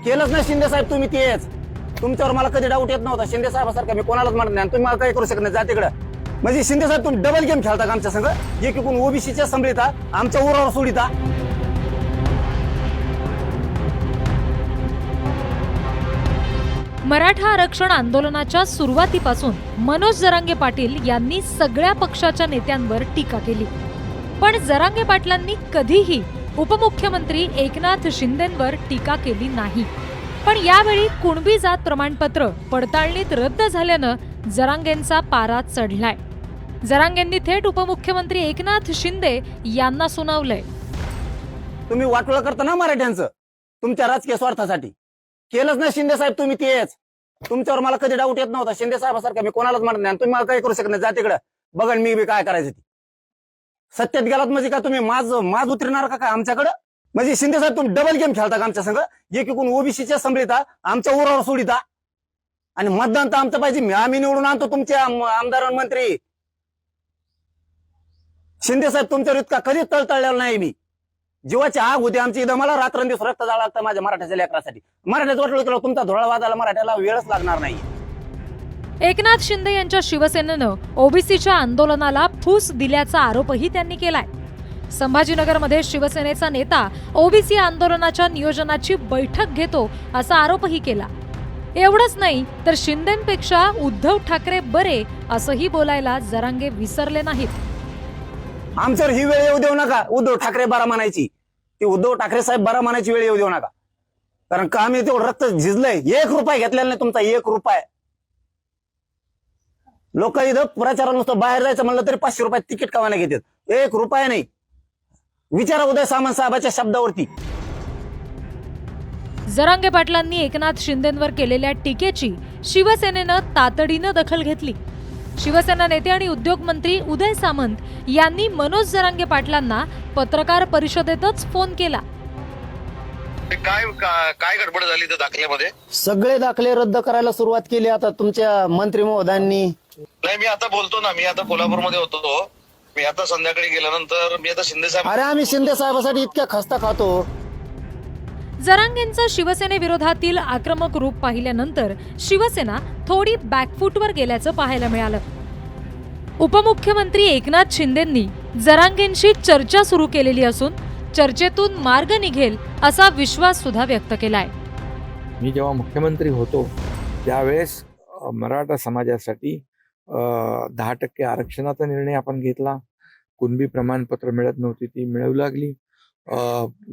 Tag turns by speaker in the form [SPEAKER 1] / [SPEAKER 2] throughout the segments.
[SPEAKER 1] केलंच नाही शिंदे साहेब तुम्ही तेच. तुमच्यावर मला कधी डाऊट येत नव्हता. शिंदे साहेबासारखं मी कोणालाच म्हणत नाही. तुम्ही मला काही करू शकत नाही. जा तिकडं. म्हणजे शिंदे साहेब तुम्ही डबल गेम खेळता का आमच्या संघ? एक एकूण ओबीसीच्या संभळीता आमच्या उरावर सोडिता.
[SPEAKER 2] मराठा आरक्षण आंदोलनाच्या सुरुवातीपासून मनोज जरांगे पाटील यांनी सगळ्या पक्षाच्या नेत्यांवर टीका केली, पण जरांगे पाटलांनी कधीही उपमुख्यमंत्री एकनाथ शिंदेंवर टीका केली नाही. पण यावेळी कुणबी जात प्रमाणपत्र पडताळणीत रद्द झाल्यानं जरांगेंचा पारा चढलाय. जरांगेंनी थेट उपमुख्यमंत्री एकनाथ शिंदे यांना सुनावलंय.
[SPEAKER 1] तुम्ही वाटोळं करता ना मराठ्यांचं तुमच्या राजकीय स्वार्थासाठी. केलंच नाही शिंदे साहेब तुम्ही तेच. तुमच्यावर मला कधी डाऊट येत नव्हता. शिंदे साहेबासारखं मी कोणालाच म्हणत नाही. तुम्ही मला काही करू शकत नाही. जा तिकडं. बघा मी बी काय करायचं ती. सत्यात गेलात म्हणजे का तुम्ही माज उतरणार का आमच्याकडं? म्हणजे शिंदे साहेब तुम्ही डबल गेम खेळता का आमच्या संघ? एक एकूण ओबीसीच्या संभळीता आमच्या उरावर सोडिता. आणि मतदान तर आमचं पाहिजे. आम्ही निवडून आणतो तुमचे आमदार मंत्री. शिंदे साहेब तुमच्यावर इतका कधीच तळतळलेला नाही मी. जीवाची आग होती आमची इथं. मला रात्रंदिवस रक्त जावं लागतं माझ्या मराठ्याच्या लेकरासाठी. मराठ्याचं वाटलं तुमचा धोळा वाजायला मराठ्याला वेळच लागणार नाही.
[SPEAKER 2] एकनाथ शिंदे यांच्या शिवसेनेनं ओबीसीच्या आंदोलनाला फूस दिल्याचा आरोपही त्यांनी केलाय. संभाजीनगरमध्ये शिवसेनेचा नेता ओबीसी आंदोलनाच्या नियोजनाची बैठक घेतो असा आरोपही केला. एवढंच नाही तर शिंदेंपेक्षा उद्धव ठाकरे बरे असंही बोलायला जरांगे विसरले नाहीत.
[SPEAKER 1] आमच्यावर ही वेळ येऊ देऊ नका उद्धव ठाकरे बरा म्हणायची. ती उद्धव ठाकरे साहेब बरा म्हणायची वेळ येऊ देऊ नका. कारण का आम्ही तेवढं रक्त झिजलंय. 1 रुपया घेतलेला नाही तुमचा. 1 रुपया. लोक इथं प्रचाराला नुसतं बाहेर जायचं म्हणलं तरी 500 रुपये तिकीट कावायला घेतात. 1 रुपया नाही. विचारा उदय सामंत साहेबाच्या शब्दावरती.
[SPEAKER 2] जरांगे पाटलांनी एकनाथ शिंदेंवर केलेल्या टीकेची शिवसेनेनं तातडीनं दखल घेतली. शिवसेना नेते आणि उद्योग मंत्री उदय सामंत यांनी मनोज जरांगे पाटलांना पत्रकार परिषदेतच फोन केला.
[SPEAKER 3] काय गडबड झाली त्या दाखल्यामध्ये?
[SPEAKER 1] सगळे दाखले रद्द करायला सुरुवात केली आता तुमच्या मंत्री महोदयांनी.
[SPEAKER 3] नाही, मी आता बोलतो ना. मी आता कोल्हापूरमध्ये होतो. मी आता संध्याकाळी गेल्यानंतर मी आता शिंदे साहेब.
[SPEAKER 1] अरे आम्ही शिंदे साहेबासाठी इतक्या खस्ता खातो.
[SPEAKER 2] जरांगेंचं शिवसेनेविरोधातील आक्रमक रूप पाहिल्यानंतर शिवसेना थोडी बॅकफूटवर गेल्याचं पाहायला मिळालं. उपमुख्यमंत्री एकनाथ शिंदेंनी जरांगेंशी चर्चा सुरू केलेली असून चर्चेतून मार्ग निघेल असा विश्वास सुद्धा व्यक्त केलाय.
[SPEAKER 4] मी जेव्हा मुख्यमंत्री होतो त्यावेळेस मराठा समाजासाठी 10% आरक्षणाचा निर्णय आपण घेतला. कुणबी प्रमाणपत्र मिळत नव्हती, ती मिळवू लागली.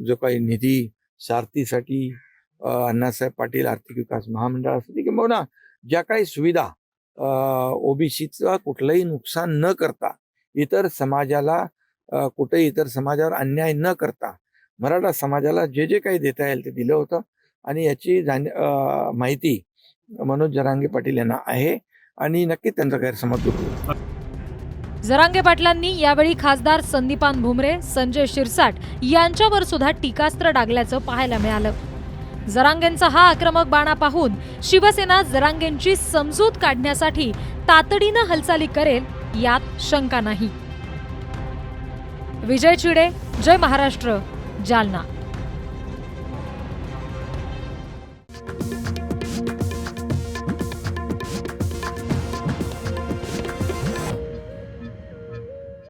[SPEAKER 4] जो काही निधी सारथीसाठी अण्णासाहेब पाटील आर्थिक विकास महामंडळासाठी किंवा ज्या काही सुविधा ओबीसीचं कुठलंही नुकसान न करता इतर समाजाला कुठेही इतर समाजावर अन्याय न करता मराठा समाजाला जे जे काही देता येईल ते दिलं होतं. आणि याची माहिती मनोज जरांगे पाटील यांना आहे आणि नक्कीच त्यांचा गैरसमज दूर होईल.
[SPEAKER 2] जरांगे पाटलांनी यावेळी खासदार संदीपान भुमरे, संजय शिरसाट यांच्यावर सुद्धा टीकास्त्र डागल्याचं पाहायला मिळालं. जरांगेंचा हा आक्रमक बाणा पाहून शिवसेना जरांगेंची समजूत काढण्यासाठी तातडीनं हालचाली करेल यात शंका नाही. विजय चिडे, जय महाराष्ट्र, जालना.